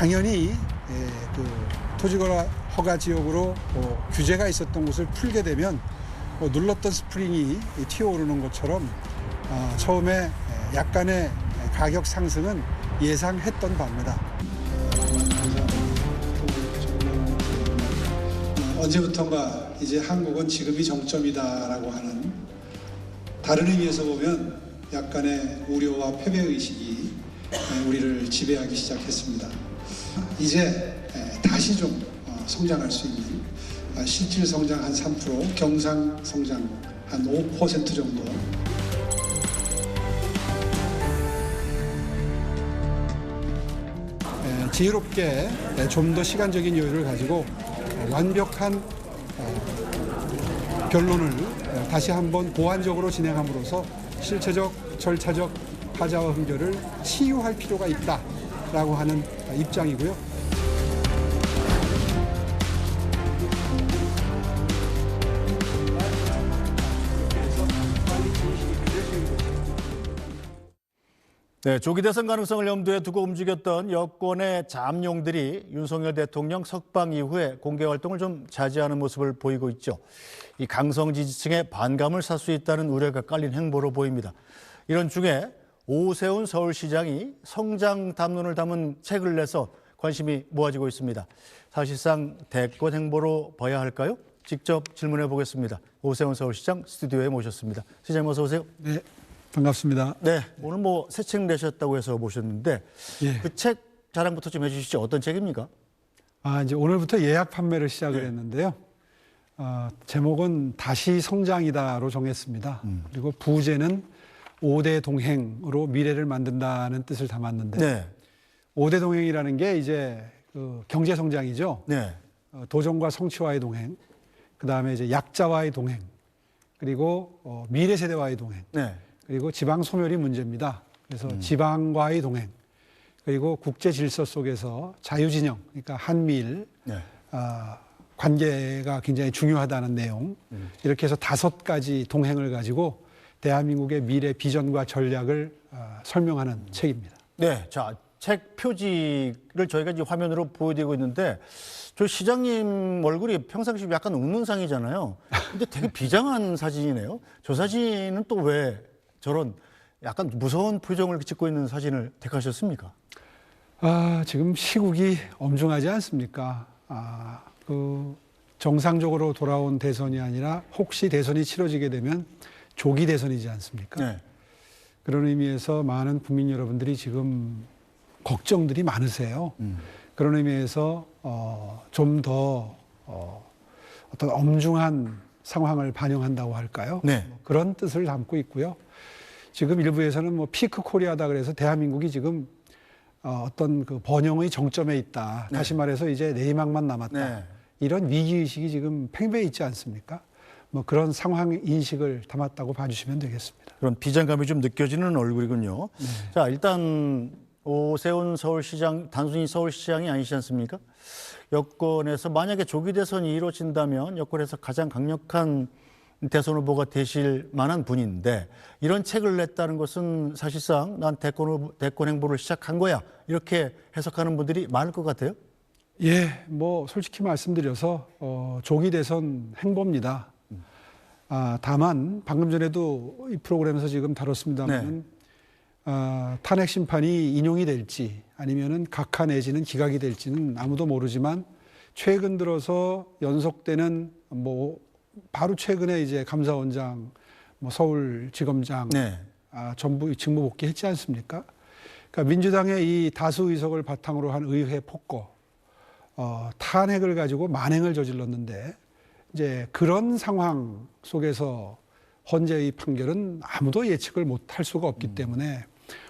당연히 그 토지거래 허가 지역으로 규제가 있었던 곳을 풀게 되면 눌렀던 스프링이 튀어오르는 것처럼 처음에 약간의 가격 상승은 예상했던 바입니다. 언제부턴가 이제 한국은 지금이 정점이다라고 하는, 다른 의미에서 보면 약간의 우려와 패배의식이 우리를 지배하기 시작했습니다. 이제 다시 좀 성장할 수 있는, 실질 성장 한 3%, 경상 성장 한 5% 정도. 지혜롭게 좀 더 시간적인 여유를 가지고 완벽한 결론을 다시 한번 보완적으로 진행함으로써 실체적, 절차적 하자와 흠결을 치유할 필요가 있다라고 하는 입장이고요. 네, 조기 대선 가능성을 염두에 두고 움직였던 여권의 잠룡들이 윤석열 대통령 석방 이후에 공개 활동을 좀 자제하는 모습을 보이고 있죠. 이 강성 지지층의 반감을 살 수 있다는 우려가 깔린 행보로 보입니다. 이런 중에 오세훈 서울시장이 성장 담론을 담은 책을 내서 관심이 모아지고 있습니다. 사실상 대권 행보로 봐야 할까요? 직접 질문해 보겠습니다. 오세훈 서울시장 스튜디오에 모셨습니다. 시장님 어서 오세요. 네, 반갑습니다. 네, 오늘 새 책 내셨다고 해서 모셨는데 예. 그 책 자랑부터 좀 해주시죠. 어떤 책입니까? 이제 오늘부터 예약 판매를 시작을 했는데요. 제목은 다시 성장이다로 정했습니다. 그리고 부제는 5대 동행으로 미래를 만든다는 뜻을 담았는데, 네. 5대 동행이라는 게 이제 그 경제 성장이죠. 네. 도전과 성취와의 동행, 그 다음에 이제 약자와의 동행, 그리고 미래 세대와의 동행, 네. 그리고 지방 소멸이 문제입니다. 그래서 지방과의 동행, 그리고 국제 질서 속에서 자유진영, 그러니까 한미일 네. 관계가 굉장히 중요하다는 내용, 이렇게 해서 5가지 동행을 가지고 대한민국의 미래 비전과 전략을 설명하는 책입니다. 네, 자, 책 표지를 저희가 이제 화면으로 보여드리고 있는데, 저 시장님 얼굴이 평상시 약간 웃는 상이잖아요. 근데 되게 비장한 사진이네요. 저 사진은 또 왜 저런 약간 무서운 표정을 짓고 있는 사진을 택하셨습니까? 지금 시국이 엄중하지 않습니까? 정상적으로 돌아온 대선이 아니라 혹시 대선이 치러지게 되면 조기 대선이지 않습니까? 네. 그런 의미에서 많은 국민 여러분들이 지금 걱정들이 많으세요. 그런 의미에서 좀 더 어떤 엄중한 상황을 반영한다고 할까요? 네. 그런 뜻을 담고 있고요. 지금 일부에서는 피크 코리아다 그래서 대한민국이 지금 어떤 그 번영의 정점에 있다. 네. 다시 말해서 이제 내리막만 남았다. 네. 이런 위기의식이 지금 팽배해 있지 않습니까? 그런 상황 인식을 담았다고 봐주시면 되겠습니다. 그런 비장감이 좀 느껴지는 얼굴이군요. 네. 자, 일단 오세훈 서울시장, 단순히 서울시장이 아니지 않습니까? 여권에서 만약에 조기 대선이 이루어진다면 여권에서 가장 강력한 대선 후보가 되실 만한 분인데, 이런 책을 냈다는 것은 사실상 난 대권 행보를 시작한 거야, 이렇게 해석하는 분들이 많을 것 같아요. 예, 솔직히 말씀드려서 조기 대선 행보입니다. 다만 방금 전에도 이 프로그램에서 지금 다뤘습니다만, 탄핵 심판이 인용이 될지 아니면은 각하 내지는 기각이 될지는 아무도 모르지만, 최근 들어서 연속되는 바로 최근에 이제 감사원장, 서울지검장 네. 전부 직무 복귀했지 않습니까? 그러니까 민주당의 이 다수 의석을 바탕으로 한 의회 폭거, 탄핵을 가지고 만행을 저질렀는데, 이제 그런 상황 속에서 헌재의 판결은 아무도 예측을 못할 수가 없기 때문에,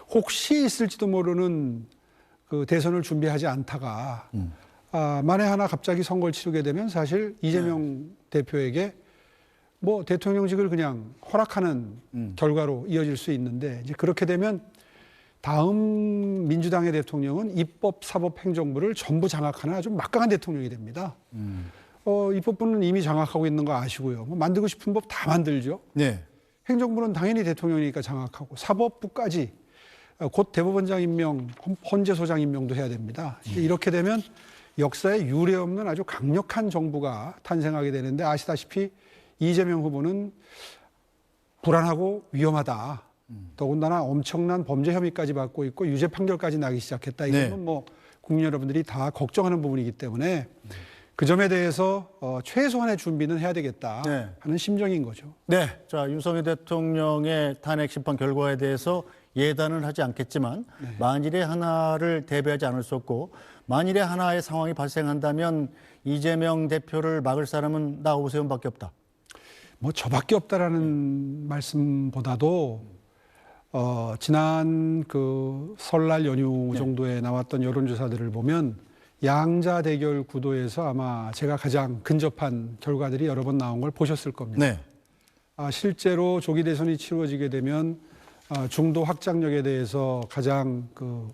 혹시 있을지도 모르는 그 대선을 준비하지 않다가 만에 하나 갑자기 선거를 치르게 되면 사실 이재명 대표에게 대통령직을 그냥 허락하는 결과로 이어질 수 있는데, 이제 그렇게 되면 다음 민주당의 대통령은 입법, 사법, 행정부를 전부 장악하는 아주 막강한 대통령이 됩니다. 입법부는 이미 장악하고 있는 거 아시고요. 만들고 싶은 법 다 만들죠. 네. 행정부는 당연히 대통령이니까 장악하고, 사법부까지 곧 대법원장 임명, 헌재소장 임명도 해야 됩니다. 이렇게 되면 역사에 유례 없는 아주 강력한 정부가 탄생하게 되는데 아시다시피 이재명 후보는 불안하고 위험하다. 더군다나 엄청난 범죄 혐의까지 받고 있고 유죄 판결까지 나기 시작했다. 이거는 네. 뭐 국민 여러분들이 다 걱정하는 부분이기 때문에 그 점에 대해서 최소한의 준비는 해야 되겠다 네. 하는 심정인 거죠. 네, 자 윤석열 대통령의 탄핵 심판 결과에 대해서 예단은 하지 않겠지만 만일의 하나를 대비하지 않을 수 없고 만일의 하나의 상황이 발생한다면 이재명 대표를 막을 사람은 나 오세훈밖에 없다. 뭐 저밖에 없다라는 말씀보다도 지난 그 설날 연휴 정도에 나왔던 여론조사들을 보면 양자 대결 구도에서 아마 제가 가장 근접한 결과들이 여러 번 나온 걸 보셨을 겁니다. 네. 실제로 조기 대선이 치러지게 되면 중도 확장력에 대해서 가장 그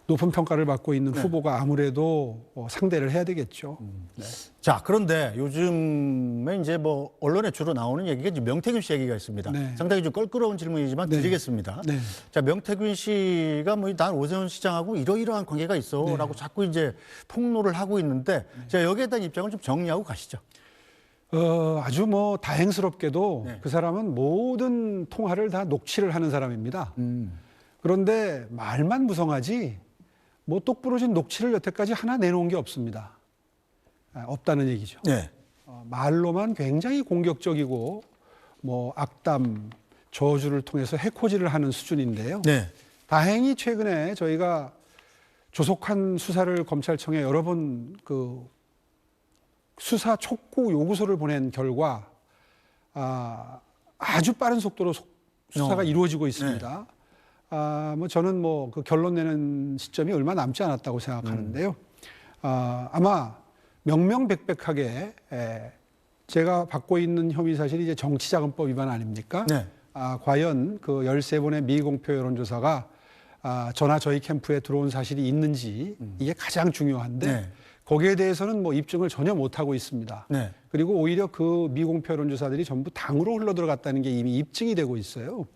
높은 평가를 받고 있는 후보가 아무래도 상대를 해야 되겠죠. 네. 자, 그런데 요즘에 이제 뭐 언론에 주로 나오는 얘기가 이제 명태균 씨 얘기가 있습니다. 네. 상당히 좀 껄끄러운 질문이지만 드리겠습니다. 네. 자, 명태균 씨가 뭐 난 오세훈 시장하고 이러이러한 관계가 있어라고 자꾸 이제 폭로를 하고 있는데 자, 여기에 대한 입장을 좀 정리하고 가시죠. 아주 뭐 다행스럽게도 그 사람은 모든 통화를 다 녹취를 하는 사람입니다. 그런데 말만 무성하지 뭐 똑부러진 녹취를 여태까지 하나 내놓은 게 없습니다. 없다는 얘기죠. 네. 말로만 굉장히 공격적이고 뭐 악담, 저주를 통해서 해코지를 하는 수준인데요. 네. 다행히 최근에 저희가 조속한 수사를 검찰청에 여러 번 그 수사 촉구 요구서를 보낸 결과 아주 빠른 속도로 수사가 이루어지고 있습니다. 뭐 저는 뭐 그 결론 내는 시점이 얼마 남지 않았다고 생각하는데요. 아마 명명백백하게 제가 받고 있는 혐의 사실이 이제 정치자금법 위반 아닙니까? 네. 과연 그 13번의 미공표 여론조사가 저나 저희 캠프에 들어온 사실이 있는지 이게 가장 중요한데 네. 거기에 대해서는 뭐 입증을 전혀 못하고 있습니다. 네. 그리고 오히려 그 미공표 여론조사들이 전부 당으로 흘러들어갔다는 게 이미 입증이 되고 있어요.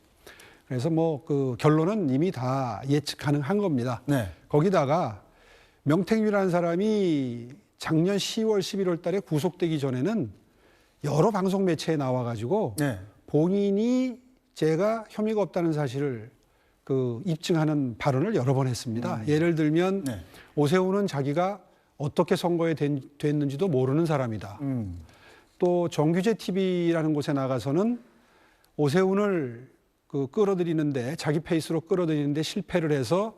그래서 뭐 그 결론은 이미 다 예측 가능한 겁니다. 네. 거기다가 명태균이라는 사람이 작년 10월, 11월 달에 구속되기 전에는 여러 방송 매체에 나와가지고 네. 본인이 제가 혐의가 없다는 사실을 그 입증하는 발언을 여러 번 했습니다. 예를 들면 네. 오세훈은 자기가 어떻게 선거에 됐는지도 모르는 사람이다. 또 정규제 TV라는 곳에 나가서는 오세훈을 그 끌어들이는데 자기 페이스로 끌어들이는데 실패를 해서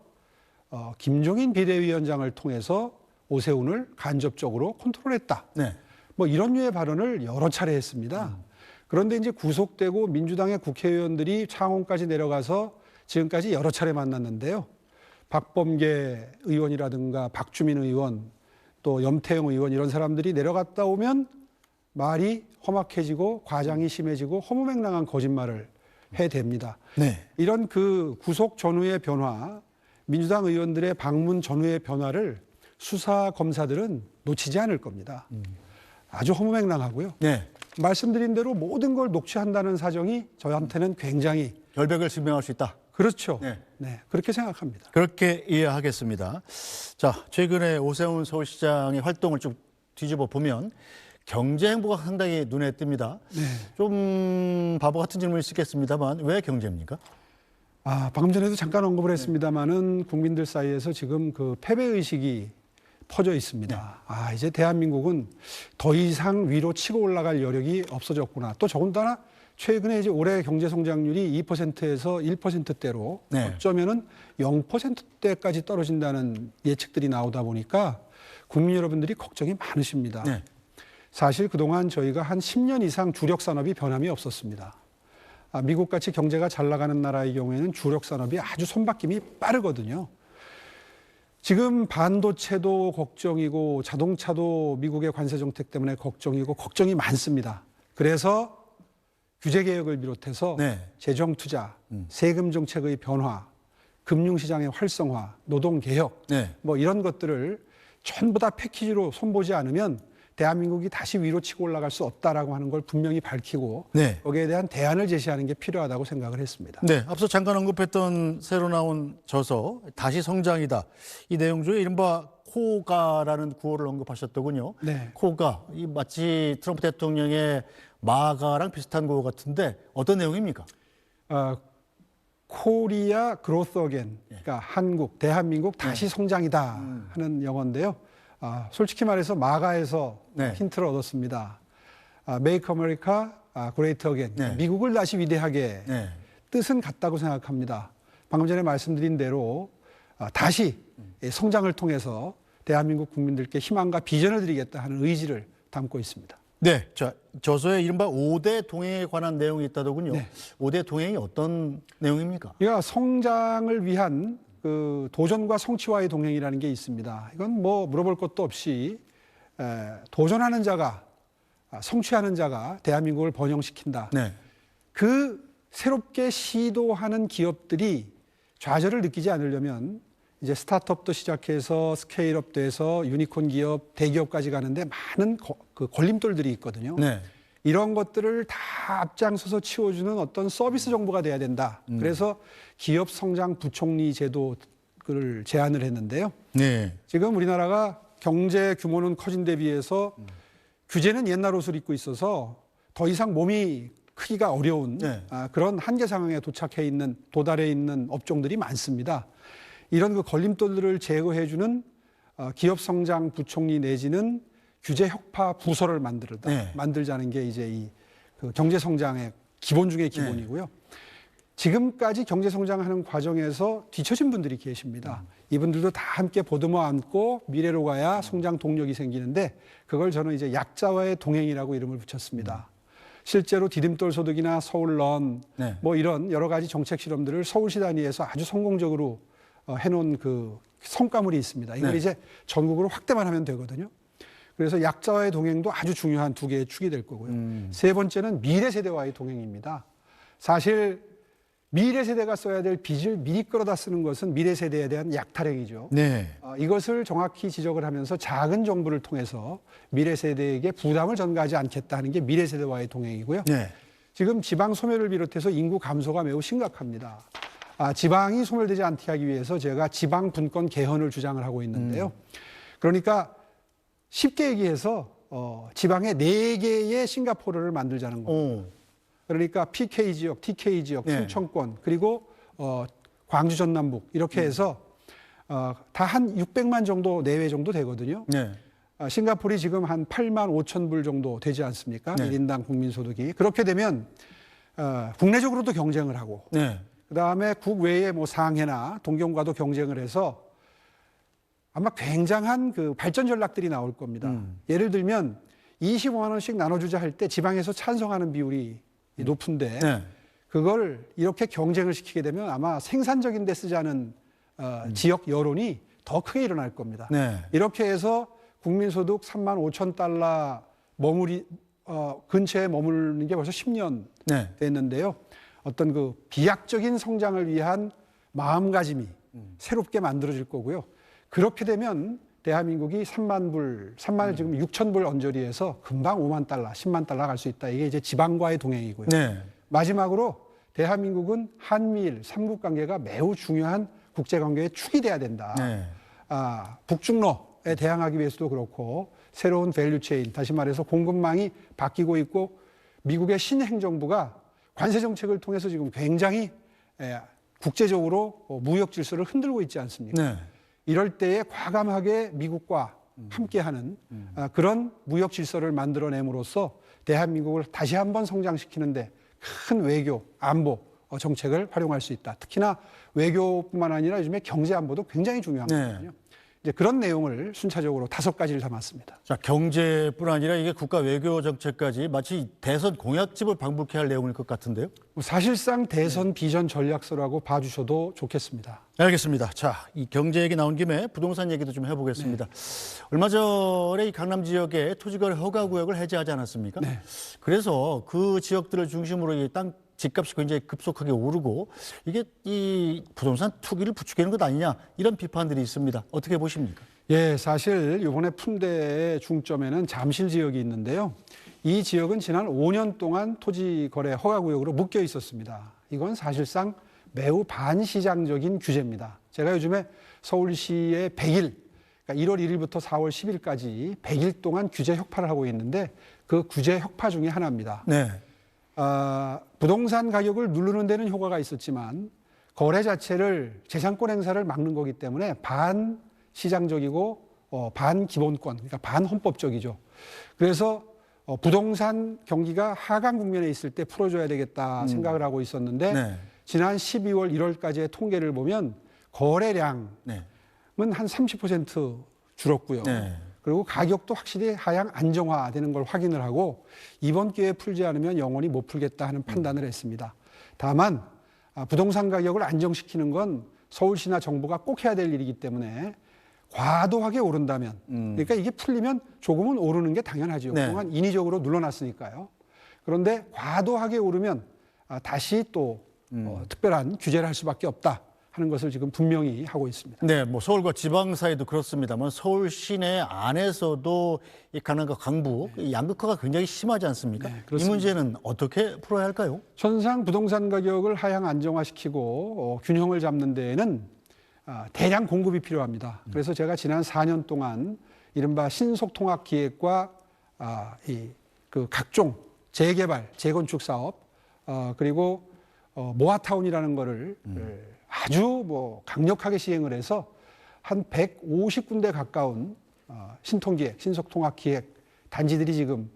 김종인 비대위원장을 통해서 오세훈을 간접적으로 컨트롤했다. 네. 뭐 이런 류의 발언을 여러 차례 했습니다. 그런데 이제 구속되고 민주당의 국회의원들이 창원까지 내려가서 지금까지 여러 차례 만났는데요. 박범계 의원이라든가 박주민 의원 또 염태영 의원 이런 사람들이 내려갔다 오면 말이 험악해지고 과장이 심해지고 허무맹랑한 거짓말을 해댑니다. 네. 이런 그 구속 전후의 변화, 민주당 의원들의 방문 전후의 변화를 수사 검사들은 놓치지 않을 겁니다. 아주 허무맹랑하고요. 네. 말씀드린 대로 모든 걸 녹취한다는 사정이 저한테는 굉장히 결백을 증명할 수 있다. 그렇죠. 네. 네, 그렇게 생각합니다. 그렇게 이해하겠습니다. 자, 최근에 오세훈 서울시장의 활동을 쭉 뒤집어 보면 경제 행보가 상당히 눈에 띕니다. 네. 좀 바보 같은 질문일 수 있겠습니다만 왜 경제입니까? 방금 전에도 잠깐 언급을 했습니다만은 국민들 사이에서 지금 그 패배 의식이 퍼져 있습니다. 이제 대한민국은 더 이상 위로 치고 올라갈 여력이 없어졌구나. 또 더군다나 최근에 이제 올해 경제 성장률이 2%에서 1%대로 네. 어쩌면은 0%대까지 떨어진다는 예측들이 나오다 보니까 국민 여러분들이 걱정이 많으십니다. 네. 사실 그동안 저희가 한 10년 이상 주력 산업이 변함이 없었습니다. 미국같이 경제가 잘 나가는 나라의 경우에는 주력 산업이 아주 손바뀜이 빠르거든요. 지금 반도체도 걱정이고 자동차도 미국의 관세 정책 때문에 걱정이고 걱정이 많습니다. 그래서 규제 개혁을 비롯해서 네. 재정 투자, 세금 정책의 변화, 금융시장의 활성화, 노동 개혁 네. 뭐 이런 것들을 전부 다 패키지로 손보지 않으면 대한민국이 다시 위로 치고 올라갈 수 없다라고 하는 걸 분명히 밝히고 네. 거기에 대한 대안을 제시하는 게 필요하다고 생각을 했습니다. 네, 앞서 잠깐 언급했던 새로 나온 저서 다시 성장이다. 이 내용 중에 이른바 코가라는 구호를 언급하셨더군요. 네. 코가 이 마치 트럼프 대통령의 마가랑 비슷한 구호 같은데 어떤 내용입니까? 코리아 그로스 어겐, 그러니까 한국, 대한민국 다시 성장이다 하는 영어인데요. 솔직히 말해서 마가에서 네. 힌트를 얻었습니다. Make America Great Again, 네. 미국을 다시 위대하게 네. 뜻은 같다고 생각합니다. 방금 전에 말씀드린 대로 다시 성장을 통해서 대한민국 국민들께 희망과 비전을 드리겠다 하는 의지를 담고 있습니다. 네, 자 저서에 이른바 5대 동행에 관한 내용이 있다더군요. 네. 5대 동행이 어떤 내용입니까? 그러니까 성장을 위한 그 도전과 성취와의 동행이라는 게 있습니다. 이건 뭐 물어볼 것도 없이 도전하는 자가 성취하는 자가 대한민국을 번영시킨다. 네. 그 새롭게 시도하는 기업들이 좌절을 느끼지 않으려면 이제 스타트업도 시작해서 스케일업 돼서 유니콘 기업, 대기업까지 가는데 많은 그 걸림돌들이 있거든요. 네. 이런 것들을 다 앞장서서 치워주는 어떤 서비스 정부가 돼야 된다. 그래서 기업 성장 부총리 제도를 제안을 했는데요. 네. 지금 우리나라가 경제 규모는 커진 데 비해서 규제는 옛날 옷을 입고 있어서 더 이상 몸이 크기가 어려운 네. 그런 한계 상황에 도달해 있는 업종들이 많습니다. 이런 그 걸림돌들을 제거해주는 기업 성장 부총리 내지는 규제 혁파 부서를 네. 만들자는 게 이제 그 경제 성장의 기본 중의 기본이고요. 지금까지 경제 성장하는 과정에서 뒤처진 분들이 계십니다. 이분들도 다 함께 보듬어 안고 미래로 가야 성장 동력이 생기는데 그걸 저는 이제 약자와의 동행이라고 이름을 붙였습니다. 실제로 디딤돌 소득이나 서울런 네. 뭐 이런 여러 가지 정책 실험들을 서울시 단위에서 아주 성공적으로 해놓은 그 성과물이 있습니다. 이걸 네. 이제 전국으로 확대만 하면 되거든요. 그래서 약자와의 동행도 아주 중요한 두 개의 축이 될 거고요. 세 번째는 미래 세대와의 동행입니다. 사실 미래 세대가 써야 될 빚을 미리 끌어다 쓰는 것은 미래 세대에 대한 약탈행위죠. 네. 이것을 정확히 지적을 하면서 작은 정부를 통해서 미래 세대에게 부담을 전가하지 않겠다 하는 게 미래 세대와의 동행이고요. 네. 지금 지방 소멸을 비롯해서 인구 감소가 매우 심각합니다. 지방이 소멸되지 않게 하기 위해서 제가 지방 분권 개헌을 주장을 하고 있는데요. 그러니까 쉽게 얘기해서 지방에 4개의 싱가포르를 만들자는 겁니다. 그러니까 PK 지역, TK 지역, 네. 충청권 그리고 광주 전남북 이렇게 해서 다 한 600만 정도 내외 정도 되거든요. 네. 싱가포르이 지금 한 8만 5천 불 정도 되지 않습니까? 네. 1인당 국민소득이. 그렇게 되면 국내적으로도 경쟁을 하고 네. 그다음에 국외의 뭐 상해나 동경과도 경쟁을 해서 아마 굉장한 그 발전 전략들이 나올 겁니다. 예를 들면 25만 원씩 나눠주자 할 때 지방에서 찬성하는 비율이 높은데 네. 그걸 이렇게 경쟁을 시키게 되면 아마 생산적인 데 쓰자는 지역 여론이 더 크게 일어날 겁니다. 네. 이렇게 해서 국민소득 3만 5천 달러 근처에 머무르는 게 벌써 10년 네. 됐는데요. 어떤 그 비약적인 성장을 위한 마음가짐이 새롭게 만들어질 거고요. 그렇게 되면 대한민국이 3만을 지금 6천 불 언저리에서 금방 5만 달러, 10만 달러 갈 수 있다. 이게 이제 지방과의 동행이고요. 네. 마지막으로 대한민국은 한미일 삼국 관계가 매우 중요한 국제 관계의 축이 돼야 된다. 네. 북중러에 대항하기 위해서도 그렇고 새로운 밸류 체인, 다시 말해서 공급망이 바뀌고 있고 미국의 신행정부가 관세 정책을 통해서 지금 굉장히 국제적으로 무역 질서를 흔들고 있지 않습니까? 네. 이럴 때에 과감하게 미국과 함께하는 그런 무역 질서를 만들어냄으로써 대한민국을 다시 한번 성장시키는데 큰 외교, 안보 정책을 활용할 수 있다. 특히나 외교뿐만 아니라 요즘에 경제 안보도 굉장히 중요한 네. 거거든요. 이제 그런 내용을 순차적으로 5가지를 담았습니다. 자, 경제뿐 아니라 이게 국가 외교 정책까지 마치 대선 공약집을 방북해야 할 내용일 것 같은데요. 사실상 대선 비전 전략서라고 봐주셔도 좋겠습니다. 알겠습니다. 자, 이 경제 얘기 나온 김에 부동산 얘기도 좀 해보겠습니다. 얼마 전에 이 강남 지역에 토지거래 허가 구역을 해제하지 않았습니까? 네. 그래서 그 지역들을 중심으로 이 땅 집값이 굉장히 급속하게 오르고 이게 이 부동산 투기를 부추기는 것 아니냐 이런 비판들이 있습니다. 어떻게 보십니까? 예, 사실 이번에 푼대의 중점에는 잠실 지역이 있는데요. 이 지역은 지난 5년 동안 토지 거래 허가 구역으로 묶여 있었습니다. 이건 사실상 매우 반시장적인 규제입니다. 제가 요즘에 서울시의 100일, 그러니까 1월 1일부터 4월 10일까지 100일 동안 규제 혁파를 하고 있는데 그 규제 혁파 중에 하나입니다. 네. 부동산 가격을 누르는 데는 효과가 있었지만 거래 자체를 재산권 행사를 막는 거기 때문에 반시장적이고 반기본권, 그러니까 반헌법적이죠. 그래서 부동산 경기가 하강 국면에 있을 때 풀어줘야 되겠다 생각을 하고 있었는데 네. 지난 12월 1월까지의 통계를 보면 거래량은 네. 한 30% 줄었고요. 네. 그리고 가격도 확실히 하향 안정화되는 걸 확인을 하고 이번 기회에 풀지 않으면 영원히 못 풀겠다 하는 판단을 했습니다. 다만 부동산 가격을 안정시키는 건 서울시나 정부가 꼭 해야 될 일이기 때문에 과도하게 오른다면 그러니까 이게 풀리면 조금은 오르는 게 당연하죠. 네. 그동안 인위적으로 눌러놨으니까요. 그런데 과도하게 오르면 다시 또 특별한 규제를 할 수밖에 없다 하는 것을 지금 분명히 하고 있습니다. 네, 뭐 서울과 지방 사이도 그렇습니다만 서울 시내 안에서도 이 강남과 강북 이 양극화가 굉장히 심하지 않습니까? 네, 이 그렇습니다. 문제는 어떻게 풀어야 할까요? 현상 부동산 가격을 하향 안정화시키고 균형을 잡는 데에는 대량 공급이 필요합니다. 그래서 제가 지난 4년 동안 이른바 신속통합기획과 그 각종 재개발, 재건축 사업 그리고 모아타운이라는 거를 아주 뭐 강력하게 시행을 해서 한 150군데 가까운 신통기획, 신속통합기획 단지들이 지금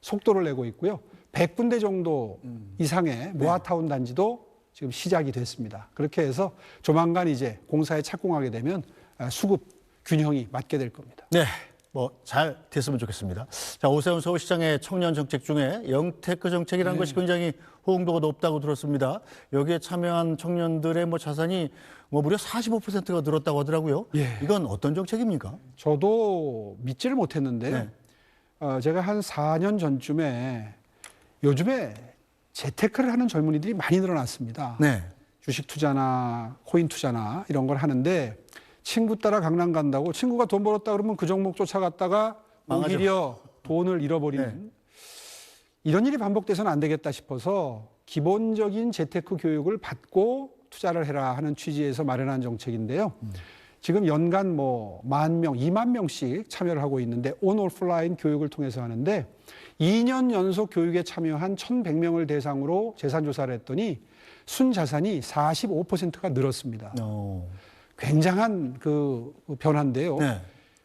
속도를 내고 있고요. 100군데 정도 이상의 모아타운 단지도 지금 시작이 됐습니다. 그렇게 해서 조만간 이제 공사에 착공하게 되면 수급 균형이 맞게 될 겁니다. 네, 뭐 잘 됐으면 좋겠습니다. 자, 오세훈 서울시장의 청년 정책 중에 영테크 정책이라는 것이 굉장히 호응도가 높다고 들었습니다. 여기에 참여한 청년들의 뭐 자산이 뭐 무려 45%가 늘었다고 하더라고요. 예. 이건 어떤 정책입니까? 저도 믿지를 못했는데요. 네. 제가 한 4년 전쯤에 요즘에 재테크를 하는 젊은이들이 많이 늘어났습니다. 네. 주식 투자나 코인 투자나 이런 걸 하는데 친구 따라 강남 간다고 친구가 돈 벌었다 그러면 그 종목 쫓아갔다가 망하죠. 오히려 돈을 잃어버리는 네. 이런 일이 반복돼서는 안 되겠다 싶어서 기본적인 재테크 교육을 받고 투자를 해라 하는 취지에서 마련한 정책인데요. 지금 연간 뭐 10,000명, 20,000명씩 참여를 하고 있는데 온 오프라인 교육을 통해서 하는데 2년 연속 교육에 참여한 1,100명을 대상으로 재산 조사를 했더니 순자산이 45%가 늘었습니다. 굉장한 그 변화인데요. 네.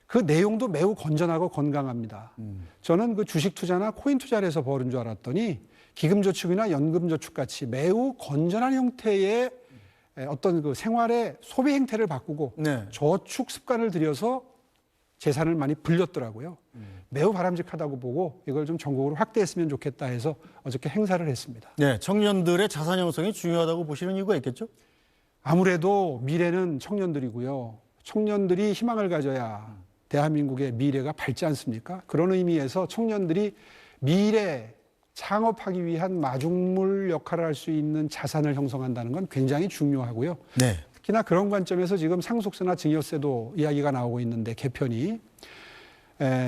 그 내용도 매우 건전하고 건강합니다. 저는 그 주식 투자나 코인 투자를 해서 버는 줄 알았더니 기금저축이나 연금저축 같이 매우 건전한 형태의 어떤 그 생활의 소비 행태를 바꾸고 네. 저축 습관을 들여서 재산을 많이 불렸더라고요. 매우 바람직하다고 보고 이걸 좀 전국으로 확대했으면 좋겠다 해서 어저께 행사를 했습니다. 네, 청년들의 자산 형성이 중요하다고 보시는 이유가 있겠죠? 아무래도 미래는 청년들이고요. 청년들이 희망을 가져야 대한민국의 미래가 밝지 않습니까? 그런 의미에서 청년들이 미래 창업하기 위한 마중물 역할을 할 수 있는 자산을 형성한다는 건 굉장히 중요하고요. 네. 특히나 그런 관점에서 지금 상속세나 증여세도 이야기가 나오고 있는데 개편이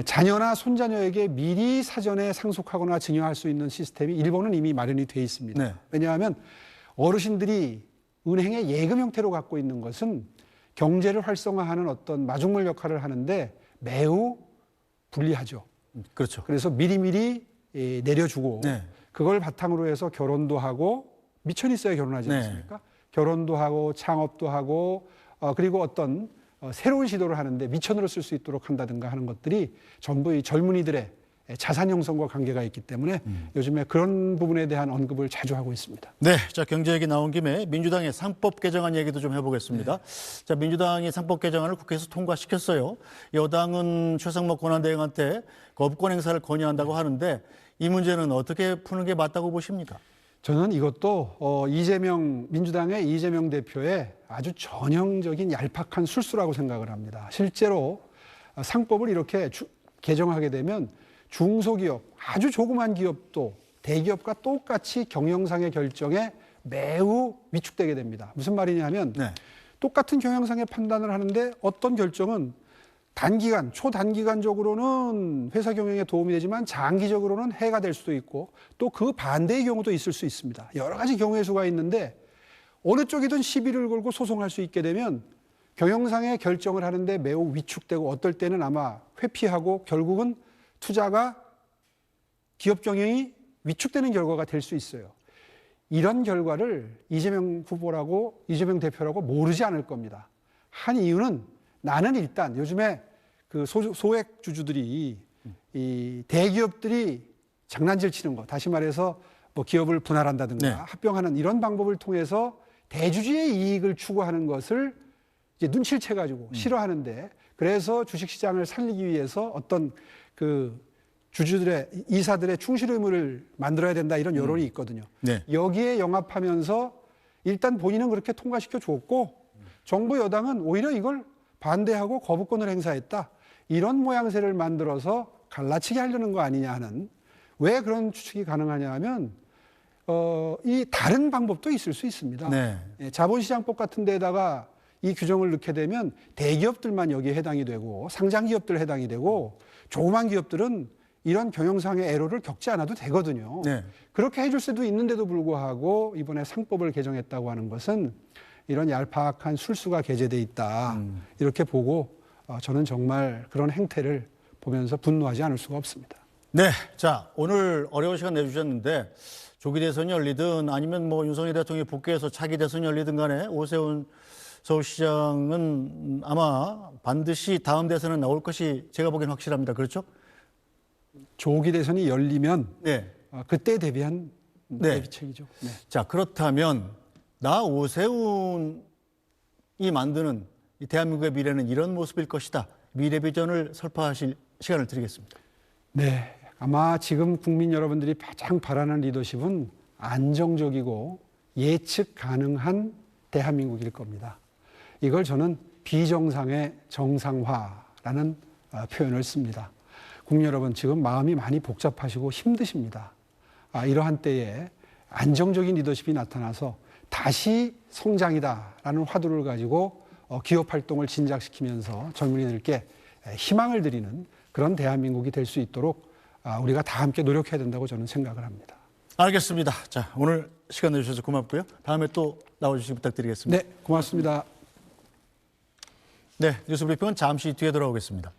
자녀나 손자녀에게 미리 사전에 상속하거나 증여할 수 있는 시스템이 일본은 이미 마련이 돼 있습니다. 네. 왜냐하면 어르신들이 은행의 예금 형태로 갖고 있는 것은 경제를 활성화하는 어떤 마중물 역할을 하는데 매우 불리하죠. 그렇죠. 그래서 미리미리 내려주고 네. 그걸 바탕으로 해서 결혼도 하고 미천이 있어야 결혼하지 네. 않습니까? 결혼도 하고 창업도 하고 그리고 어떤 새로운 시도를 하는데 미천으로 쓸 수 있도록 한다든가 하는 것들이 전부 이 젊은이들의 자산 형성과 관계가 있기 때문에 요즘에 그런 부분에 대한 언급을 자주 하고 있습니다. 네, 자 경제 얘기 나온 김에 민주당의 상법 개정안 얘기도 좀 해보겠습니다. 자, 민주당이 상법 개정안을 국회에서 통과시켰어요. 여당은 최상목 권한대행한테 거부권 행사를 건의한다고 하는데 이 문제는 어떻게 푸는 게 맞다고 보십니까? 저는 이것도 민주당의 이재명 대표의 아주 전형적인 얄팍한 술수라고 생각을 합니다. 실제로 상법을 이렇게 개정하게 되면 중소기업, 아주 조그만 기업도 대기업과 똑같이 경영상의 결정에 매우 위축되게 됩니다. 무슨 말이냐 하면 네. 똑같은 경영상의 판단을 하는데 어떤 결정은 단기간, 초단기간적으로는 회사 경영에 도움이 되지만 장기적으로는 해가 될 수도 있고 또 그 반대의 경우도 있을 수 있습니다. 여러 가지 경우의 수가 있는데 어느 쪽이든 시비를 걸고 소송할 수 있게 되면 경영상의 결정을 하는데 매우 위축되고 어떨 때는 아마 회피하고 결국은 투자가 기업 경영이 위축되는 결과가 될 수 있어요. 이런 결과를 이재명 후보라고 이재명 대표라고 모르지 않을 겁니다. 한 이유는 나는 일단 요즘에 그 소액 주주들이 이 대기업들이 장난질 치는 거, 다시 말해서 뭐 기업을 분할한다든가 네. 합병하는 이런 방법을 통해서 대주주의 이익을 추구하는 것을 이제 눈치를 채가지고 싫어하는데 그래서 주식시장을 살리기 위해서 어떤 그 주주들의 이사들의 충실 의무를 만들어야 된다 이런 여론이 있거든요. 네. 여기에 영합하면서 일단 본인은 그렇게 통과시켜 줬고 정부 여당은 오히려 이걸 반대하고 거부권을 행사했다. 이런 모양새를 만들어서 갈라치게 하려는 거 아니냐 하는 왜 그런 추측이 가능하냐 하면 이 다른 방법도 있을 수 있습니다. 네. 예, 자본시장법 같은 데다가 이 규정을 넣게 되면 대기업들만 여기에 해당이 되고 상장기업들 해당이 되고 조그만 기업들은 이런 경영상의 애로를 겪지 않아도 되거든요. 네. 그렇게 해줄 수도 있는데도 불구하고 이번에 상법을 개정했다고 하는 것은 이런 얄팍한 술수가 게재돼 있다. 이렇게 보고 저는 정말 그런 행태를 보면서 분노하지 않을 수가 없습니다. 네. 자, 오늘 어려운 시간 내주셨는데 조기 대선이 열리든 아니면 뭐 윤석열 대통령이 복귀해서 차기 대선이 열리든 간에 오세훈 서울시장은 아마 반드시 다음 대선은 나올 것이 제가 보기엔 확실합니다. 그렇죠? 조기 대선이 열리면 네. 그때 대비한 네. 대비책이죠. 네. 자, 그렇다면 나 오세훈이 만드는 이 대한민국의 미래는 이런 모습일 것이다. 미래 비전을 설파하실 시간을 드리겠습니다. 네, 아마 지금 국민 여러분들이 가장 바라는 리더십은 안정적이고 예측 가능한 대한민국일 겁니다. 이걸 저는 비정상의 정상화라는 표현을 씁니다. 국민 여러분 지금 마음이 많이 복잡하시고 힘드십니다. 이러한 때에 안정적인 리더십이 나타나서 다시 성장이다라는 화두를 가지고 기업 활동을 진작시키면서 젊은이들께 희망을 드리는 그런 대한민국이 될 수 있도록 우리가 다 함께 노력해야 된다고 저는 생각을 합니다. 알겠습니다. 자, 오늘 시간 내주셔서 고맙고요. 다음에 또 나와주시기 부탁드리겠습니다. 네, 고맙습니다. 네, 뉴스 브리핑은 잠시 뒤에 돌아오겠습니다.